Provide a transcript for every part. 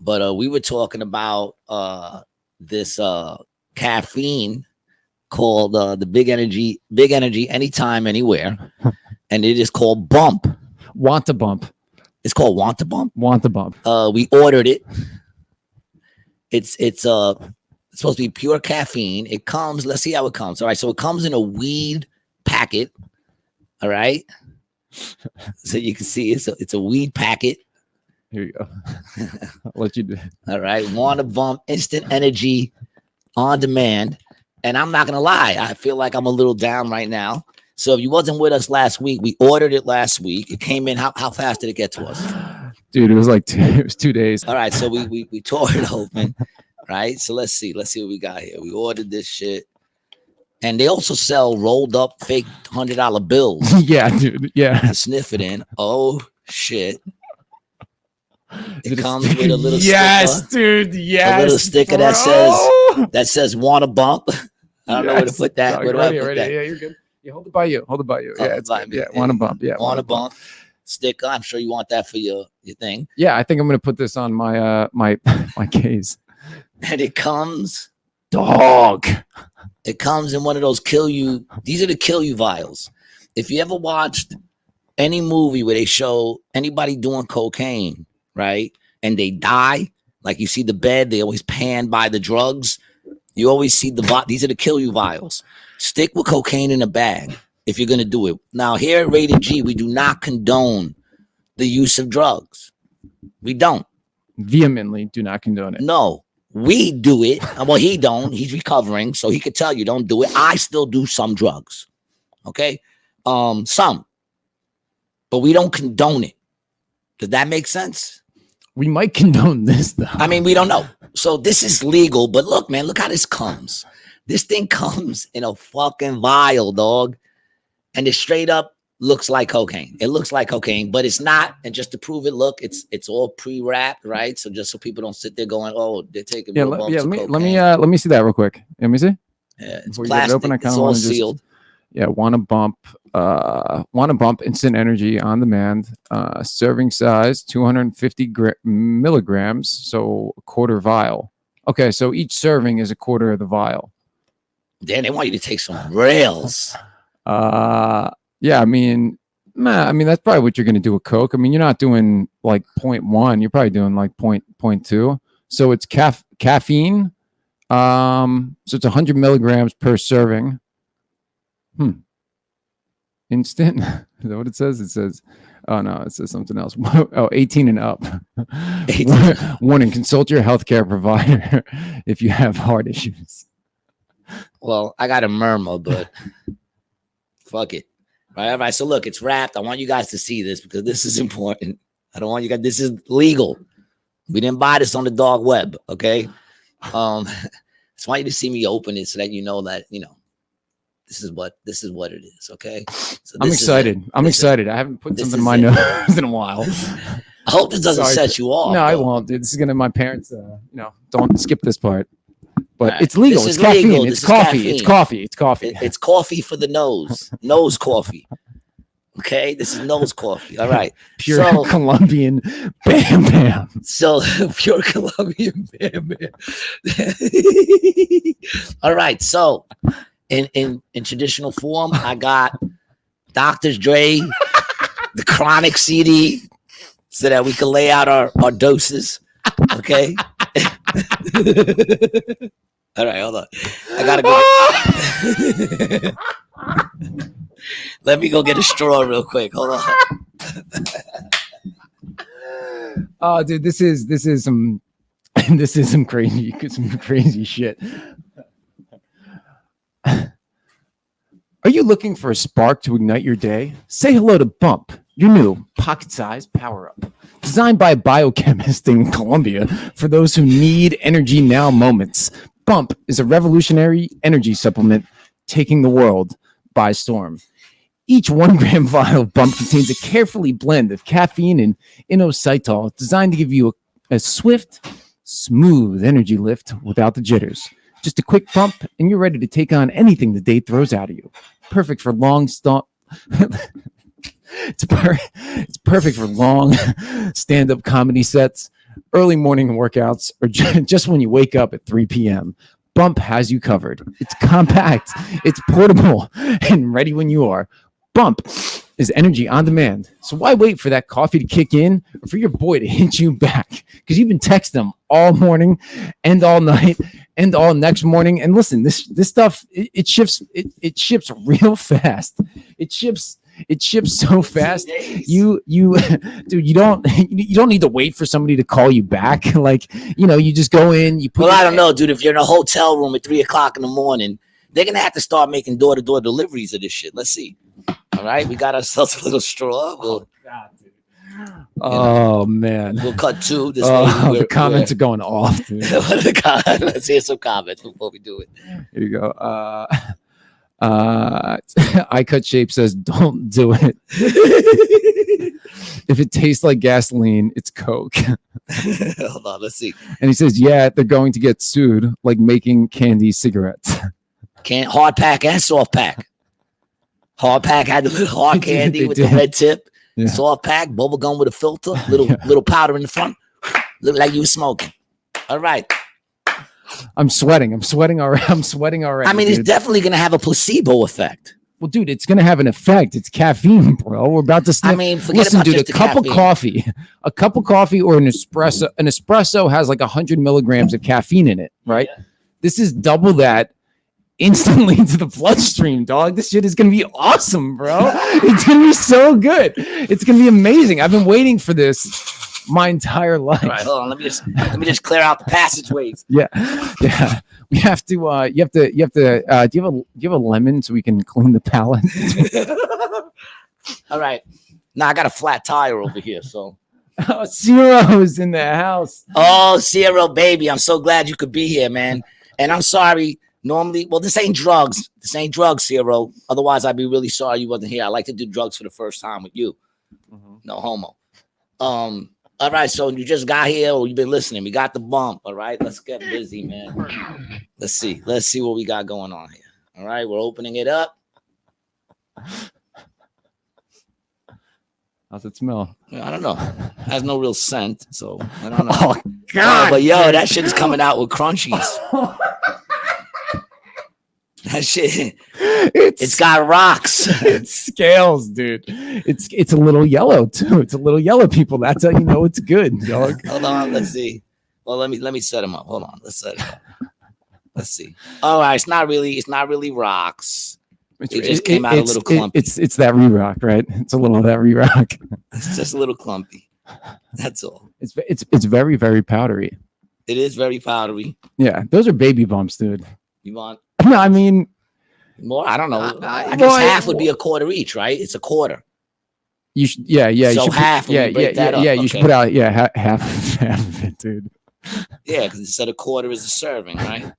But we were talking about this caffeine called the big energy, anytime, anywhere, and it is called Bump. Want to Bump. It's called Want to Bump. Want to Bump. We ordered it. It's supposed to be pure caffeine. It comes. Let's see how it comes. All right, so it comes in a weed packet. All right, so you can see it's a weed packet. Here you go. I'll let you do it. All right. Want to Bump, instant energy on demand. And I'm not going to lie. I feel like I'm a little down right now. So if you wasn't with us last week, we ordered it last week. It came in. How fast did it get to us? Dude, it was like 2 days. All right. So we tore it open. Right. So let's see what we got here. We ordered this shit. And they also sell rolled up fake $100 bills. Yeah, dude. Yeah. To sniff it in. Oh, shit. It comes with a little sticker. Dude. Yes, a little sticker that says "Want to Bump." I don't know where to put that. Right here. Yeah, you're good. Yeah, hold it by you. Yeah, it's good. Yeah, Want to Bump. Yeah, Want to Bump sticker. I'm sure you want that for your thing. Yeah, I think I'm gonna put this on my my case. And it comes, dog. It comes in one of those kill you. These are the kill you vials. If you ever watched any movie where they show anybody doing cocaine, right, and they die, like you see the bed, they always pan by the drugs. You always see these are the kill you vials. Stick with cocaine in a bag if you're gonna do it. Now here at Rated G, we do not condone the use of drugs. We don't. Vehemently do not condone it. No, we do it. Well, he don't. He's recovering, so he could tell you don't do it. I still do some drugs. Okay, some, but we don't condone it. Does that make sense? We might condone this, though. I mean, we don't know. So this is legal, but look, man, look how this comes. This thing comes in a fucking vial, dog. And it straight up looks like cocaine. It looks like cocaine, but it's not. And just to prove it, look, it's all pre-wrapped, right? So just so people don't sit there going, oh, they're taking let me see that real quick. Let me see. Yeah, it's plastic. Open, I it's all sealed. Want to Bump instant energy on demand, serving size 250 milligrams, so a quarter vial. Okay, so each serving is a quarter of the vial. Then they want you to take some rails. Yeah, I mean that's probably what you're gonna do with Coke. I mean, you're not doing like 0.1, you're probably doing like 0.2. So it's caffeine. So it's 100 milligrams per serving. Instant. Is that what it says? It says, oh no, it says something else. 18 and up. 18. Warning, consult your healthcare provider if you have heart issues. Well, I got a murmur, but fuck it. All right. So look, it's wrapped. I want you guys to see this because this is important. I don't want you guys. This is legal. We didn't buy this on the dark web. Okay. Just want you to see me open it so that you know that, this is what it is. Okay. So I'm excited. I'm excited. I haven't put something in my nose in a while. I hope this doesn't set you off. No, I won't, dude. This is gonna my parents. Don't skip this part. But it's legal. It's caffeine. Legal. It's coffee. Caffeine. It's coffee. It's coffee. It's coffee for the nose. Nose coffee. Okay, this is nose coffee. All right, pure Colombian bam bam. So pure Colombian bam bam. All right, so in traditional form, I got Dr. Dre, the Chronic CD, so that we can lay out our doses. Okay. All right, hold on. I gotta go. Let me go get a straw real quick. Hold on. Oh, dude, this is some crazy shit. Are you looking for a spark to ignite your day? Say hello to Bump, your new pocket-sized power-up. Designed by a biochemist in Colombia for those who need energy now moments. Bump is a revolutionary energy supplement taking the world by storm. Each 1 gram vial of Bump contains a carefully blend of caffeine and inositol designed to give you a swift, smooth energy lift without the jitters. Just a quick bump and you're ready to take on anything the day throws out of you. Perfect for long It's perfect for long stand-up comedy sets, early morning workouts, or just when you wake up at 3 p.m., Bump has you covered. It's compact, it's portable, and ready when you are. Bump is energy on demand. So why wait for that coffee to kick in or for your boy to hit you back? Because you've been texting them all morning and all night and all next morning. And listen, this stuff, it ships real fast. It ships so fast. You dude, you don't need to wait for somebody to call you back. Like, you just go in, you put Well, I don't know, dude. If you're in a hotel room at 3:00 in the morning, they're gonna have to start making door-to-door deliveries of this shit. Let's see. All right, we got ourselves a little straw. Man, we'll cut two. This the comments are going off, dude. Let's hear some comments before we do it. Here you go. I cut shape says, "Don't do it. If it tastes like gasoline, it's Coke." Hold on, let's see. And he says, "Yeah, they're going to get sued, like making candy cigarettes." Hard pack and soft pack. Hard pack had the little hard candy with the red tip. Yeah. Soft pack, bubble gum with a filter, little powder in the front. Look like you were smoking. All right. I'm sweating already. I mean, it's definitely gonna have a placebo effect. Well, dude, it's gonna have an effect. It's caffeine, bro. We're about to sniff. I mean, listen, dude, a cup of coffee or an espresso. An espresso has like 100 milligrams of caffeine in it, right? Yeah. This is double that instantly into the bloodstream, dog. This shit is gonna be awesome, bro. It's gonna be so good. It's gonna be amazing. I've been waiting for this my entire life. All right, hold on. Let me just clear out the passageways. Yeah. We have to. You have to. Do you have a lemon so we can clean the palate? All right. Now I got a flat tire over here, so. Oh, Ciro's in the house. Oh, Ciro, baby, I'm so glad you could be here, man. And I'm sorry. Normally, well, this ain't drugs. Ciro. Otherwise, I'd be really sorry you wasn't here. I like to do drugs for the first time with you. Mm-hmm. No homo. All right, so you just got here or you've been listening. We got the bump. All right, let's get busy, man. Let's see what we got going on here. All right, we're opening it up. How's it smell? I don't know. It has no real scent, so I don't know. Oh, God. But yo, that shit is coming out with crunchies. That shit, it's got rocks. It's scales, dude. It's a little yellow too. It's a little yellow, people. That's how you know it's good, dog. Hold on, let's see. Well, let me set them up. Hold on, let's set it up. Let's see. All right, it's not really rocks. It just came out a little clumpy. It's that re-rock, right? It's a little of that re-rock. It's just a little clumpy. That's all. It's very, very powdery. It is very powdery. Yeah, those are baby bumps, dude. You want? I mean, more. I don't know. I guess half would be a quarter each, right? It's a quarter. You should, yeah. So you half. Yeah. You should put out half of it, dude. Yeah, because instead of quarter is a serving, right?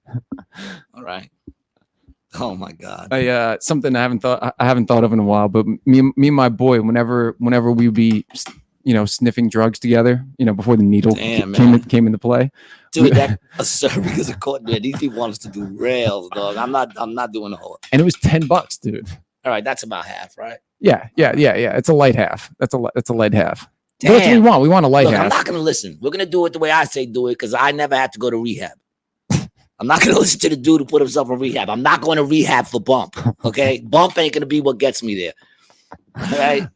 All right. Oh my God. Something I haven't thought of in a while, but me and my boy, whenever we be, sniffing drugs together, before the needle came into play. Dude, that a serving is a quarter. Man, these people want us to do rails, dog. I'm not doing the whole. And it was $10, dude. All right, that's about half, right? Yeah. It's a light half. That's a light half. Damn. That's what we want. We want a light half. I'm not gonna listen. We're gonna do it the way I say do it because I never had to go to rehab. I'm not gonna listen to the dude who put himself in rehab. I'm not going to rehab for bump. Okay, bump ain't gonna be what gets me there. All right.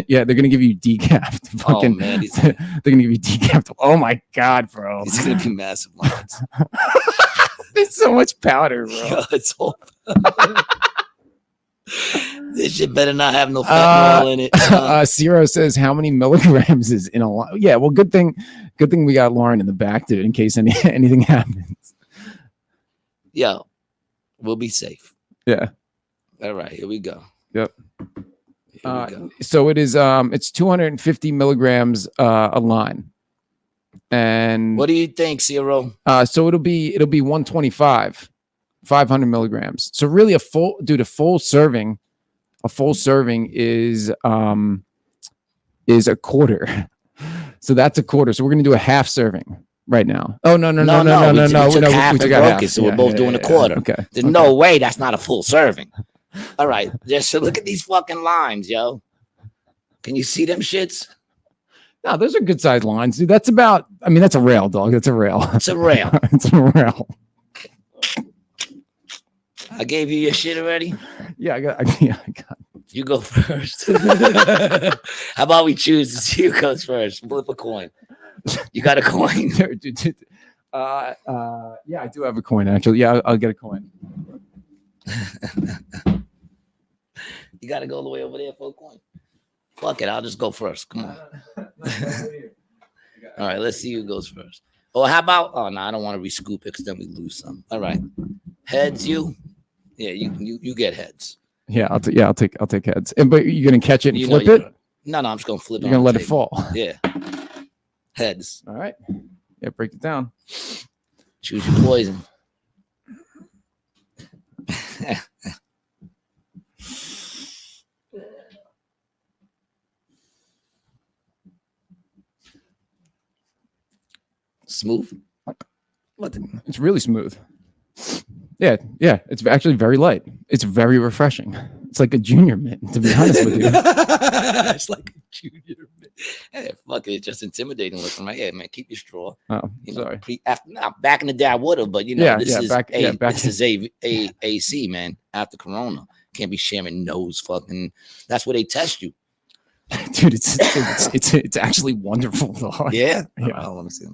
Yeah, they're gonna give you decaf. Oh man, they're gonna give you decaf. Oh my God, bro. It's gonna be massive amounts. There's so much powder, bro. Yo, it's all. This shit better not have no fentanyl in it. Ciro says, "How many milligrams is in a line?" Yeah, well, good thing we got Lauren in the back, dude, in case anything happens. Yo, we'll be safe. Yeah. All right, here we go. Yep. So it is. It's 250 milligrams a line. And what do you think, Ciro? So it'll be 125, 500 milligrams. So really, a full serving is a quarter. So that's a quarter. So we're gonna do a half serving right now. Oh no. We took half. So we're both doing a quarter. Okay. There's no way that's not a full serving. All right, just so look at these fucking lines, yo. Can you see them shits? No, those are good sized lines, dude. That's about. I mean, that's a rail, dog. That's a rail. It's a rail. It's a rail. I gave you your shit already. Yeah, I got. You go first. How about we choose to see who goes first? Flip a coin. You got a coin? Yeah, I do have a coin actually. Yeah, I'll get a coin. You got to go all the way over there for a coin. Fuck it, I'll just go first. Come on. All right, let's see who goes first. Oh, how about? Oh no, I don't want to re-scoop it because then we lose some. All right, heads, you. Yeah, you get heads. Yeah, I'll take heads. But you're gonna catch it and You flip know it. No, I'm just gonna flip it. You're gonna let it fall. Yeah. Heads. All right. Yeah, break it down. Choose your poison. Smooth. It's really smooth. Yeah. It's actually very light. It's very refreshing. It's like a junior mint, to be honest with you. It's like a junior mint. Hey, fuck it. It's just intimidating looking right here, man. Keep your straw. Oh, You sorry. back in the day I would have, but this is back this is a AC, man. After Corona, can't be sharing nose fucking. That's where they test you. Dude, it's actually wonderful though. Yeah. Yeah. Oh, let me see.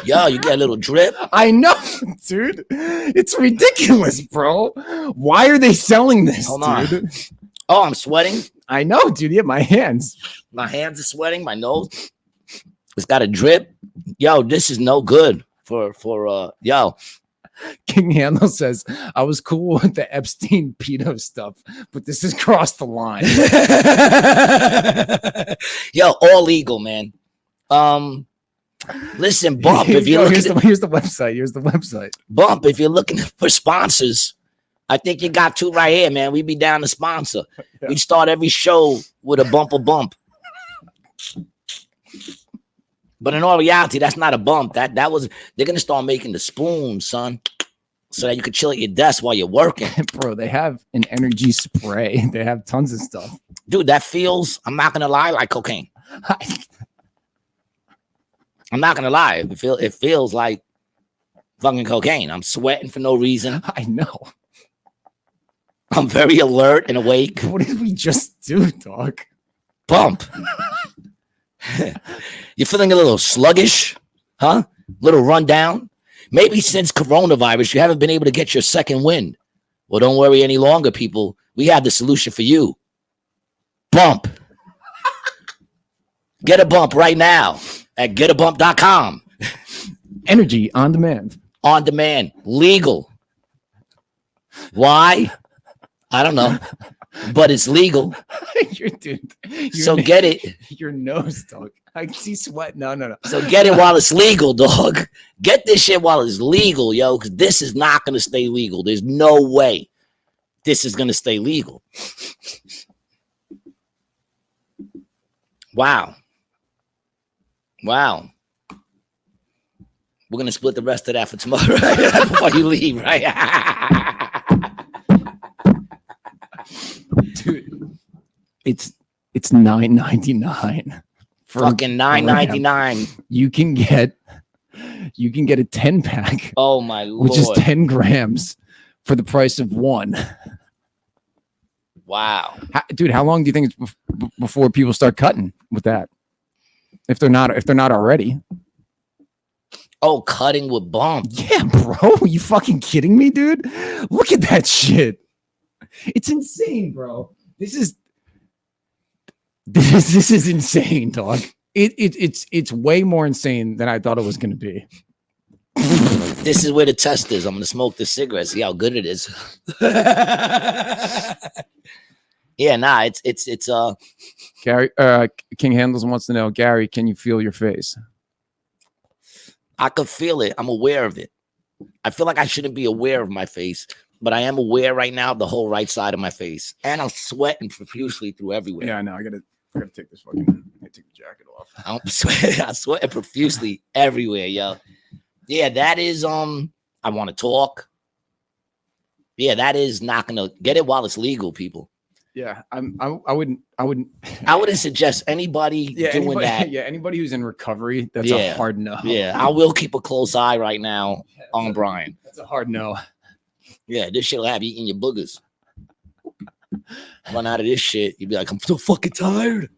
Yo, you get a little drip. I know, dude. It's ridiculous, bro. Why are they selling this, Hold on. dude? Oh, I'm sweating. I know, dude. Yeah, my hands. My hands are sweating. My nose. It's got a drip. Yo, this is no good for yo. King Handel says, I was cool with the Epstein pedo stuff, but this has crossed the line. Yo, all legal, man. Listen, Bump, if you're looking here's the website. Here's the website. Bump, if you're looking for sponsors, I think you got two right here, man. We'd be down to sponsor. Yeah. We'd start every show with a bump. But in all reality, that's not a bump. That was they're gonna start making the spoons, son, so that you could chill at your desk while you're working. Bro, they have an energy spray. They have tons of stuff. Dude, that feels, I'm not gonna lie, like cocaine. I'm not gonna lie. It feels like fucking cocaine. I'm sweating for no reason. I know. I'm very alert and awake. What did we just do, dog? Bump. You're feeling a little sluggish, huh? Little rundown. Maybe since coronavirus, you haven't been able to get your second wind. Well, don't worry any longer, people. We have the solution for you. Bump. Get a bump right now at getabump.com. Energy on demand. On demand. Legal. Why? I don't know. But it's legal. So get it. Your nose, dog. I can see sweat. No. So get it while it's legal, dog. Get this shit while it's legal, yo, because this is not going to stay legal. There's no way this is going to stay legal. Wow. We're going to split the rest of that for tomorrow, right? Before you leave, right? Dude, it's $9.99. Fucking $9.99. You can get a 10-pack. Oh my lord. Which is 10 grams for the price of one. Wow. Dude, how long do you think it's before people start cutting with that? If they're not already. Oh, cutting with bump. Yeah, bro. Are you fucking kidding me, dude? Look at that shit. It's insane, bro. This is insane, dog. It's way more insane than I thought it was going to be. This is where the test is. I'm going to smoke this cigarette, see how good it is. Yeah, nah, it's Gary King Handles wants to know, Gary, can you feel your face? I could feel it. I'm aware of it. I feel like I shouldn't be aware of my face, but I am aware right now of the whole right side of my face. And I'm sweating profusely through everywhere. Yeah, I know. I gotta take this fucking take the jacket off. I sweat profusely everywhere, yo. Yeah, that is I want to talk. Yeah, that is not gonna get it while it's legal, people. Yeah, I wouldn't I wouldn't suggest anybody doing that. Yeah, anybody who's in recovery, that's Yeah. a hard no. Yeah, I will keep a close eye right now on Brian. That's a hard no. Yeah, this shit will have you eating your boogers. Run out of this shit, you'd be like, I'm so fucking tired.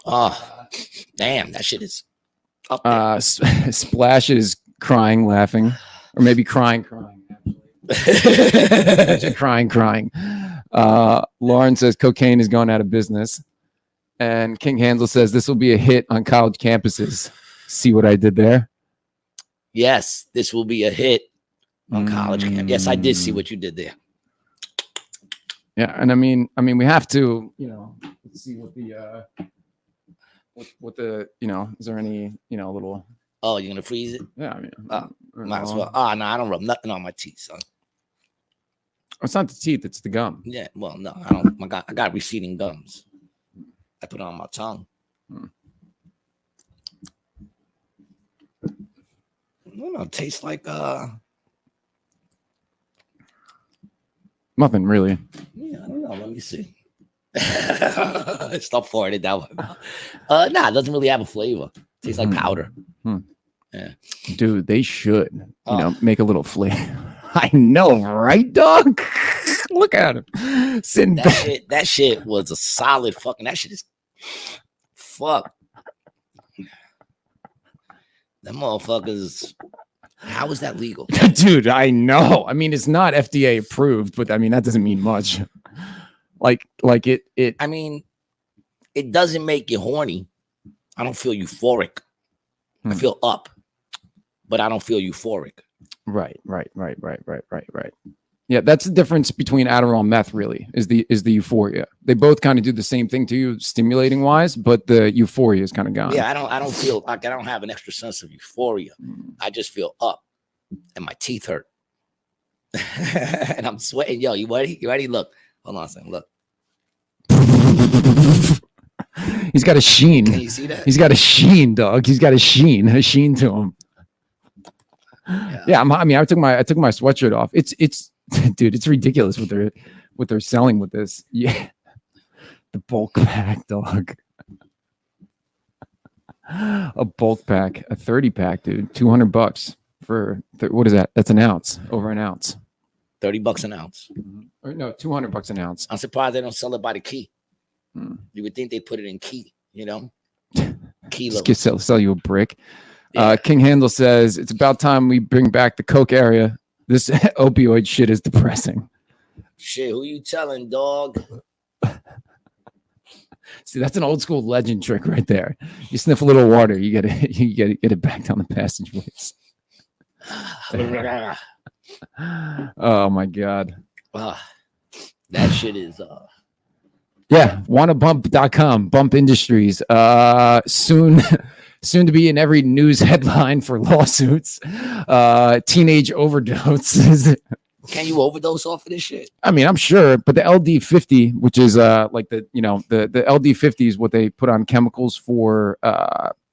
Oh, damn, that shit is up there. Splash is crying, laughing, or maybe crying. Actually, crying. Lauren says cocaine is going out of business, and King Hansel says this will be a hit on college campuses. See what I did there? Yes, this will be a hit on college camp. Yes, I did see what you did there. Yeah, and I mean, we have to, let's see what the, what the, is there any, little. Oh, you're gonna freeze it? Yeah, I mean, might as well. Oh no, I don't rub nothing on my teeth, son. It's not the teeth; it's the gum. Yeah, well, no, I don't. I got receding gums. I put it on my tongue. I don't know. It tastes like Nothing really. Yeah, I don't know. Let me see. Stop farting that one. Nah, it doesn't really have a flavor. It tastes like powder. Yeah, dude, they should, make a little flavor. I know, right, dog? Look at him. Sitting back. That shit was a solid fucking. That shit is fuck. Them motherfuckers. How is that legal? Dude, I know. I mean, it's not FDA approved, but I mean, that doesn't mean much. Like it. I mean, it doesn't make you horny. I don't feel euphoric. I feel up, but I don't feel euphoric. Right. Yeah, that's the difference between Adderall and meth. Really, is the euphoria. They both kind of do the same thing to you, stimulating wise, but the euphoria is kind of gone. Yeah, I don't feel like I don't have an extra sense of euphoria. I just feel up, and my teeth hurt, and I'm sweating. Yo, you ready? You ready? Look, hold on a second. Look. He's got a sheen. Can you see that? He's got a sheen, dog. He's got a sheen to him. Yeah, I took my sweatshirt off. It's dude, it's ridiculous what they're selling with this. Yeah, the bulk pack, dog. A bulk pack, a 30-pack, dude. $200 for what is that? That's an ounce, over an ounce. $30 an ounce. Or no, $200 an ounce. I'm surprised they don't sell it by the key. You would think they put it in key, Key. Just sell you a brick. Yeah. King Handel says it's about time we bring back the coke area. This opioid shit is depressing. Shit, who you telling, dog? See, that's an old school legend trick right there. You sniff a little water, you get it back down the passageways. Oh my god. That shit is yeah, wannabump.com, Bump Industries. Soon to be in every news headline for lawsuits. Teenage overdoses. Can you overdose off of this shit? I mean, I'm sure, but the LD50, which is like the LD50 is what they put on chemicals for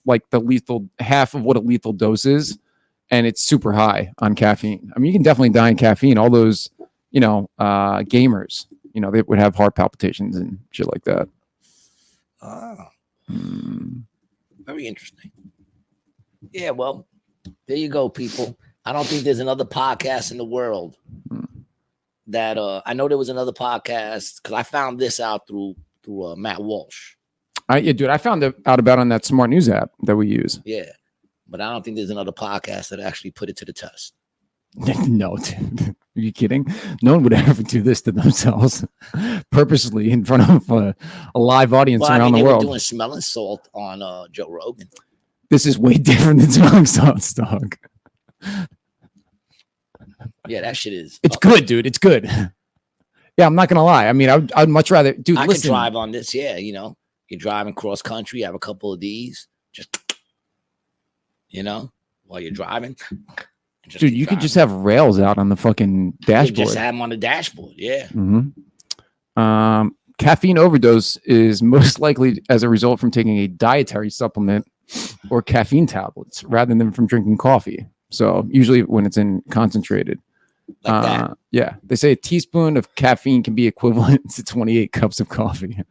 like the lethal half of what a lethal dose is, and it's super high on caffeine. I mean, you can definitely die in caffeine. All those, gamers, they would have heart palpitations and shit like that. Very interesting. Yeah, well, there you go, people. I don't think there's another podcast in the world that I know there was another podcast because I found this out through Matt Walsh. Yeah, dude, I found out about on that smart news app that we use. Yeah, but I don't think there's another podcast that actually put it to the test. No, dude. Are you kidding? No one would ever do this to themselves purposely in front of a live audience around the world. They were doing smelling salt on Joe Rogan. This is way different than smelling salt, dog. Yeah, that shit is. It's good, dude. It's good. Yeah, I'm not gonna lie. I mean, I'd much rather, dude. I listen. can drive on this. Yeah, you're driving cross country. Have a couple of these, just while you're driving. Dude, you could just have rails out on the fucking dashboard. Just have them on the dashboard, yeah. Mm-hmm. Caffeine overdose is most likely as a result from taking a dietary supplement or caffeine tablets rather than from drinking coffee. So usually when it's in concentrated. Like that. Yeah. They say a teaspoon of caffeine can be equivalent to 28 cups of coffee.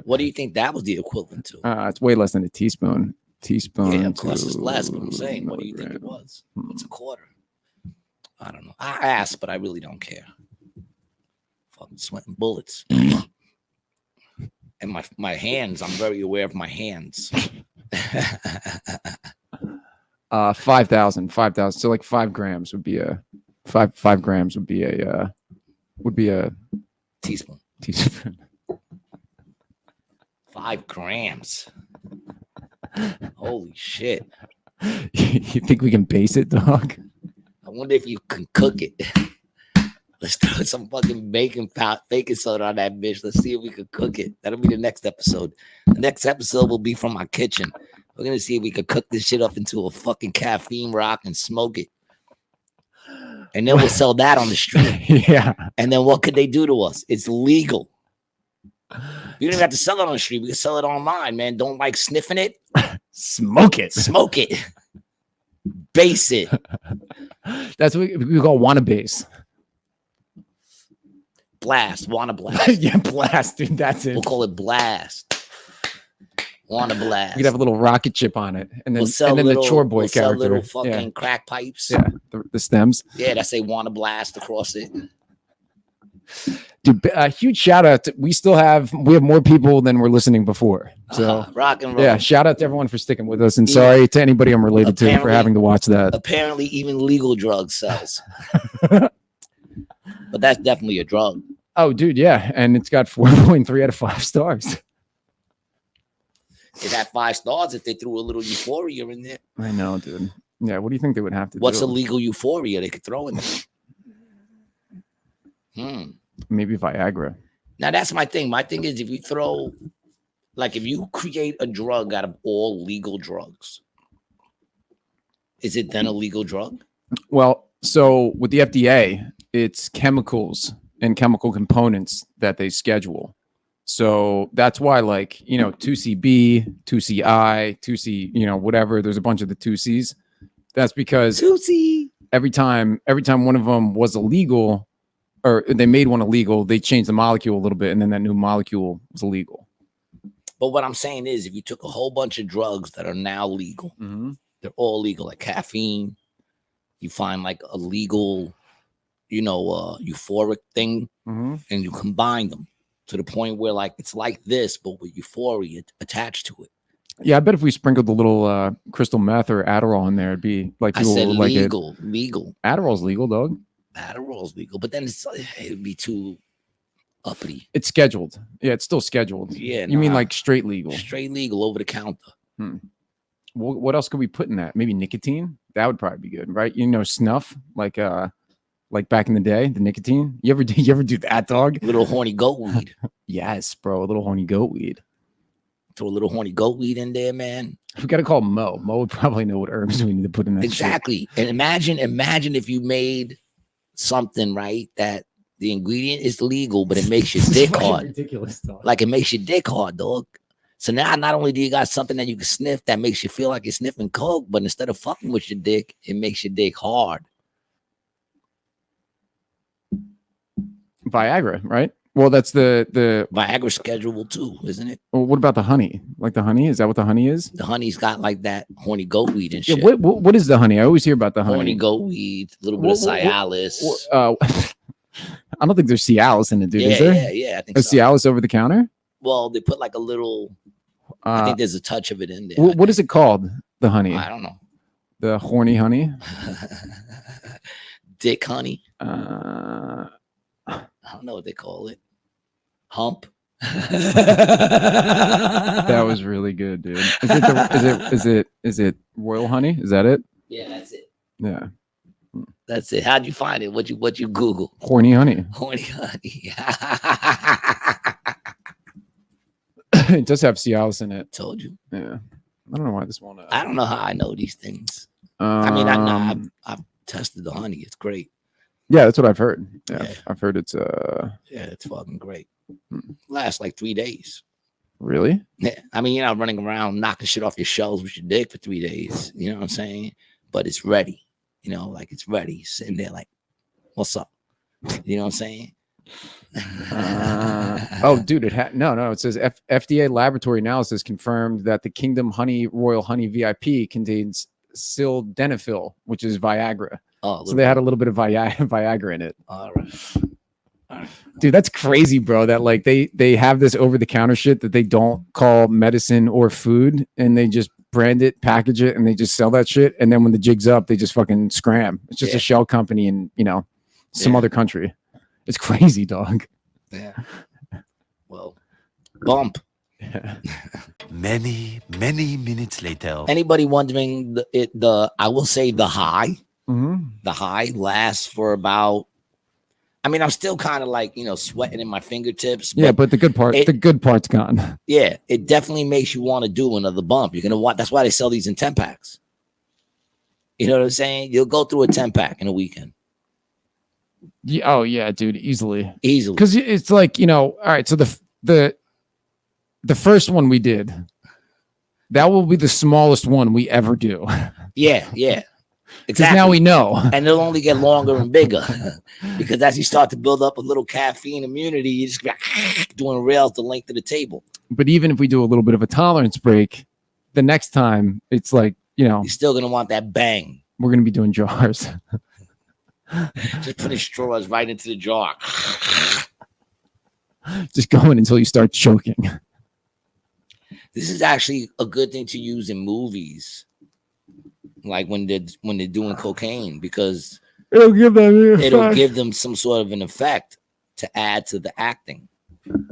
What do you think that was the equivalent to? It's way less than a teaspoon. Teaspoon. Yeah, of course it's less, but I'm saying, what do you think it was? It's a quarter. I don't know. I asked, but I really don't care. Fucking sweating bullets. And my hands, I'm very aware of my hands. 5,000. So like 5 grams would be a 5 grams would be a teaspoon. 5 grams. Holy shit. You think we can base it, dog? I wonder if you can cook it. Let's throw some fucking baking soda on that bitch. Let's see if we can cook it. That'll be the next episode. The next episode will be from my kitchen. We're gonna see if we could cook this shit up into a fucking caffeine rock and smoke it. And then we'll sell that on the street. Yeah. And then what could they do to us? It's legal. You don't even have to sell it on the street. We can sell it online, man. Don't like sniffing it. Smoke it. Smoke it. Base it. That's what we call wanna base. Blast. Wanna blast. Yeah, blast, dude. That's it. We'll call it blast. Wanna blast. You could have a little rocket chip on it, and then little, the chore boy character. Sell little fucking crack pipes. Yeah, the stems. Yeah, that say wanna blast across it. Dude, a huge shout out. We have more people than were listening before. So rock and roll. Yeah, shout out to everyone for sticking with us, and sorry to anybody I'm related to for having to watch that. Apparently, even legal drug sells. But that's definitely a drug. Oh, dude, yeah, and it's got 4.3 out of 5 stars. It had 5 stars if they threw a little euphoria in there. I know, dude. Yeah, what do you think they would have to do? What's a legal euphoria they could throw in there? Maybe Viagra. Now, that's my thing. My thing is if you create a drug out of all legal drugs, is it then a legal drug? Well, so with the FDA, it's chemicals and chemical components that they schedule. So that's why, 2CB, 2CI, 2C, whatever. There's a bunch of the 2Cs. That's because 2C. Every time one of them was illegal, or they made one illegal, they changed the molecule a little bit, and then that new molecule was illegal. But what I'm saying is, if you took a whole bunch of drugs that are now legal, they're all legal, like caffeine. You find like a legal, euphoric thing, and you combine them to the point where it's like this, but with euphoria attached to it. Yeah, I bet if we sprinkled a little crystal meth or Adderall in there, it'd be like people would like it. Legal. Adderall's legal, dog. Adderall's legal, but then it'd be too uppity. It's scheduled. Yeah, it's still scheduled. Yeah, you mean like straight legal? Straight legal over the counter. What else could we put in that? Maybe nicotine. That would probably be good, right? Snuff, like back in the day, the nicotine. You ever do that, dog? Little horny goat weed. Yes, bro. A little horny goat weed. Throw a little horny goat weed in there, man. We got to call Mo. Mo would probably know what herbs we need to put in that. Exactly. Shit. And imagine if you made something, right, that the ingredient is legal, but it makes your dick hard. Ridiculous, dog. Like it makes your dick hard, dog. So now not only do you got something that you can sniff that makes you feel like you're sniffing coke, but instead of fucking with your dick, it makes your dick hard. Viagra, right? Well, that's the Viagra schedule too, isn't it? Well, what about the honey? Like the honey? Is that what the honey is? The honey's got like that horny goat weed and shit. Yeah, what is the honey? I always hear about the honey. Horny goat weed, a little bit of Cialis. I don't think there's Cialis in it, dude. Yeah, is there? Yeah, I think is so. Cialis over the counter? Well, they put like a little. I think there's a touch of it in there. What is it called? The honey? I don't know. The horny honey? Dick honey. I don't know what they call it. Hump. That was really good, dude. Is it royal honey? Is that it? Yeah, that's it. Yeah. That's it. How'd you find it? What you Google? Horny honey. Horny honey. It does have Cialis in it. Told you. Yeah. I don't know why this won't. I don't know how I know these things. I mean, I've tested the honey. It's great. Yeah, that's what I've heard. Yeah. I've heard it's yeah, it's fucking great. Lasts like 3 days. Really? Yeah, I mean, you're not running around knocking shit off your shelves with your dick for 3 days. You know what I'm saying? But it's ready. You know, like it's ready. Sitting there, like, what's up? You know what I'm saying? Oh, dude, no. It says FDA laboratory analysis confirmed that the Kingdom Honey Royal Honey VIP contains sildenafil, which is Viagra. Oh, So they had a little bit of Viagra in it. All right. Dude, that's crazy, bro. That like they have this over the counter shit that they don't call medicine or food, and they just brand it, package it, and they just sell that shit. And then when the jig's up, they just fucking scram. It's just a shell company in some other country. It's crazy, dog. Yeah. Well, bump. Many minutes later. Anybody wondering I will say the high. Mm-hmm. The high lasts for about. I mean, I'm still kind of like sweating in my fingertips. But the good part's gone. Yeah, it definitely makes you want to do another bump. You're gonna want. That's why they sell these in 10-packs. You know what I'm saying? You'll go through a 10-pack in a weekend. Yeah, oh yeah, dude, easily. Because it's like all right. So the first one we did, that will be the smallest one we ever do. Yeah. Because now we know. And it'll only get longer and bigger. Because as you start to build up a little caffeine immunity, you just doing rails the length of the table. But even if we do a little bit of a tolerance break, the next time it's like, you're still going to want that bang. We're going to be doing jars. Just putting straws right into the jar. Just going until you start choking. This is actually a good thing to use in movies. Like when they're doing cocaine, because it'll give them some sort of an effect to add to the acting,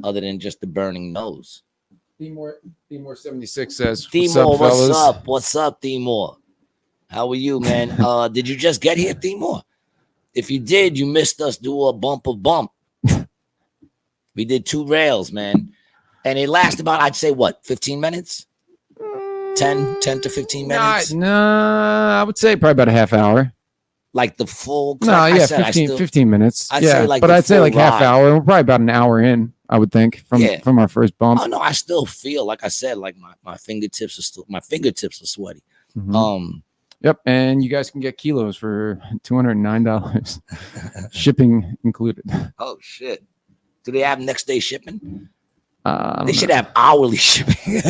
other than just the burning nose. Timor 76 says, Timor, what's up? What's up, Timor? How are you, man? Did you just get here, Timor? If you did, you missed us do a bump of bump. We did 2 rails, man, and it lasted about, I'd say, 15 minutes. 10 to 15 minutes. No, I would say probably about a half hour. Like the full. 15 minutes. I'd say like, but I'd say like ride. half hour. We're probably about an hour in, I would think, from our first bump. Oh no, I still feel like I said, like my fingertips are sweaty. Mm-hmm. Yep, and you guys can get kilos for $209, shipping included. Oh shit! Do they have next day shipping? They should have hourly shipping.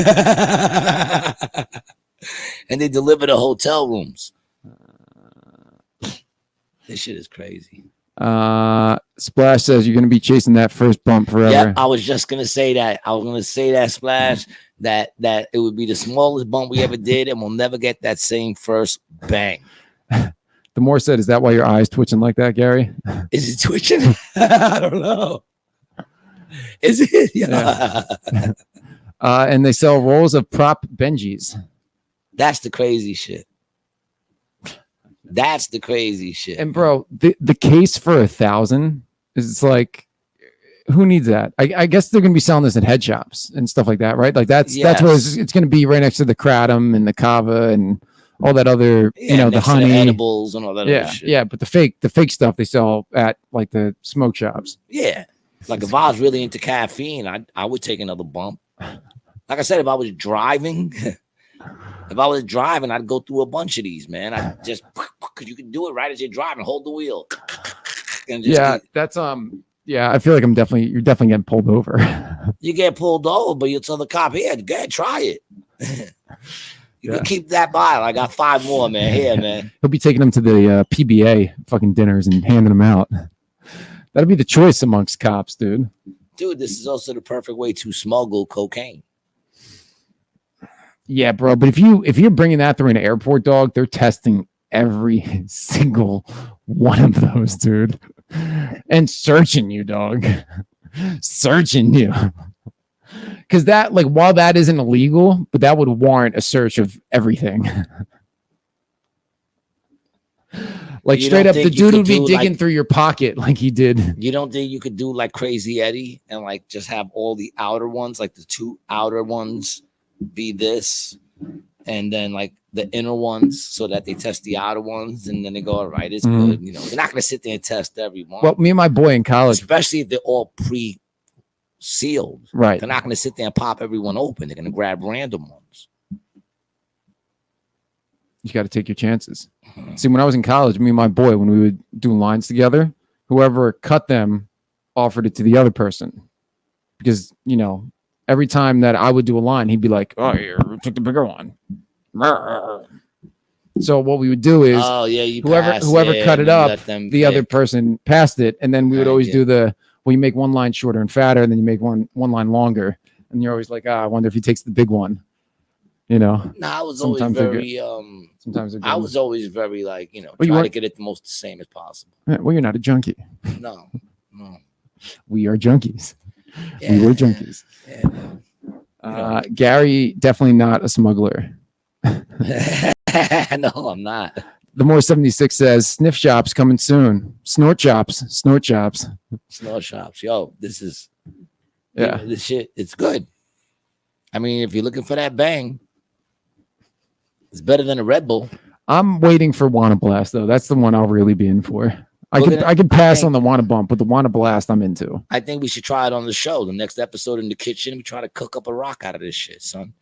And they deliver to hotel rooms. This shit is crazy. Splash says you're going to be chasing that first bump forever. Yep, I was just going to say that. I was going to say that, Splash, that it would be the smallest bump we ever did, and we'll never get that same first bang. The more said, is that why your eyes twitching like that, Gary? Is it twitching? I don't know. Is it? Yeah. And they sell rolls of prop Benjis. That's the crazy shit. That's the crazy shit. And bro, the case for 1,000 is like, who needs that? I guess they're gonna be selling this at head shops and stuff like that, right? Like that's what it's gonna be right next to the kratom and the kava and all that other, the honey, the edibles and all that. Yeah, other shit. yeah. But the fake stuff they sell at like the smoke shops. Yeah. Like if I was really into caffeine, I would take another bump. Like I said, if I was driving, I'd go through a bunch of these, man. I just, because you can do it right as you're driving, hold the wheel. And just I feel like you're definitely getting pulled over. You get pulled over, but you tell the cop, here, go ahead, try it. You can keep that vial. I got 5 more, man. Here, man. He'll be taking them to the PBA fucking dinners and handing them out. That'll be the choice amongst cops, dude. Dude, this is also the perfect way to smuggle cocaine. Yeah, bro. But if you're bringing that through an airport, dog, they're testing every single one of those, dude, and searching you, dog, searching you. Because that, like, while that isn't illegal, but that would warrant a search of everything. Like, straight up, the dude would be digging through your pocket like he did. You don't think you could do like Crazy Eddie and like just have all the outer ones, like the 2 outer ones be this, and then like the inner ones so that they test the outer ones, and then they go, all right, it's good. You're not going to sit there and test every one. Well, me and my boy in college, especially if they're all sealed. Right. They're not going to sit there and pop everyone open. They're going to grab random ones. You got to take your chances. See, when I was in college, me and my boy, when we would do lines together, whoever cut them offered it to the other person. Because, you know, every time that I would do a line, he'd be like, oh, you took the bigger one. So what we would do is whoever cut it up, the other person passed it. And then we would always do you make one line shorter and fatter, and then you make one line longer. And you're always like, I wonder if he takes the big one. You know? No, I was always very, I was always very like, try to get it the most the same as possible. Well, you're not a junkie. No. We are junkies. Yeah. We were junkies. Yeah. Gary, definitely not a smuggler. No, I'm not. The More 76 says, sniff shops coming soon. Snort shops. Snort shops. Yo, this is, this shit, it's good. I mean, if you're looking for that bang, it's better than a Red Bull. I'm waiting for Wanna Blast, though. That's the one I'll really be in for. I could pass on the Wanna Bump, but the Wanna Blast I'm into. I think we should try it on the show. The next episode in the kitchen, we try to cook up a rock out of this shit, son.